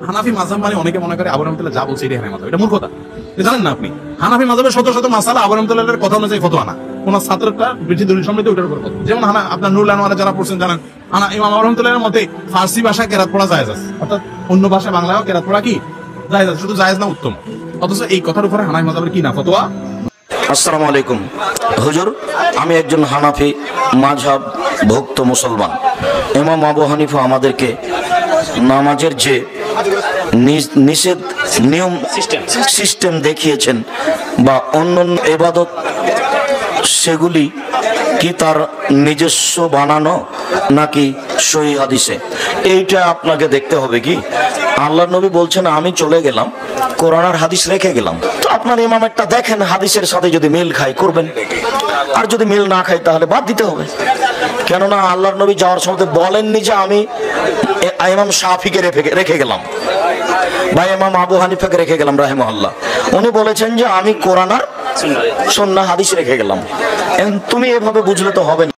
হানাফি মাযহাব মানে অনেকে মনে করে আবু রহমাতুল্লাহ যা বলছে এটাই হানাফি মাযহাব। এটা মূর্খতা। জানেন না আপনি হানাফি মাযহাবের শত শত মাসালা আবু রহমাতুল্লাহর কথা অনুযায়ী ফতোয়া না, কোন ছাত্রটা বেশি দলিল সম্মত ওটার উপর ফতোয়া। যেমন আপনার নুরুল আনোয়ারে যারা পড়ছেন জানেন, ইমাম আবু রহমাতুল্লাহর মতে ফার্সি ভাষা কেরাত পড়া জায়েজ আছে, অর্থাৎ অন্য ভাষা বাংলায়ও কেরাত পড়া কি জায়েজ আছে, শুধু জায়েজ না উত্তম। অথচ এই কথার উপরে হানাফি মাযহাবের কি না ফতোয়া। আসসালামু আলাইকুম হুজুর, আমি একজন হানাফি মাযহাব ভুক্ত মুসলমান। ইমাম আবু হানিফা আমাদেরকে নামাজের যে নিষেধ নিয়ম সিস্টেম দেখিয়েছেন বা অন্যান্য ইবাদত, সেগুলি কি তার নিজস্ব বানানো নাকি সহিহ হাদিসে, এইটা আপনাকে দেখতে হবে। কি আল্লাহর নবী বলছেন আমি চলে গেলাম, কোরআন আর হাদিস রেখে গেলাম, তো আপনার ইমামেরটা দেখেন হাদিসের সাথে যদি মিল খায় করবেন, আর যদি মিল না খায় তাহলে বাদ দিতে হবে। কেননা আল্লাহর নবী যাওয়ার সময় বলেননি যে আমি ইমাম শাফিকে রেখে গেলাম বা ইমাম আবু হানিফাকে রেখে গেলাম রাহিমাহুল্লাহ। উনি বলেছেন যে আমি কোরআন আর সুন্নাহ হাদিস রেখে গেলাম। তুমি এভাবে বুঝলে তো হবে না।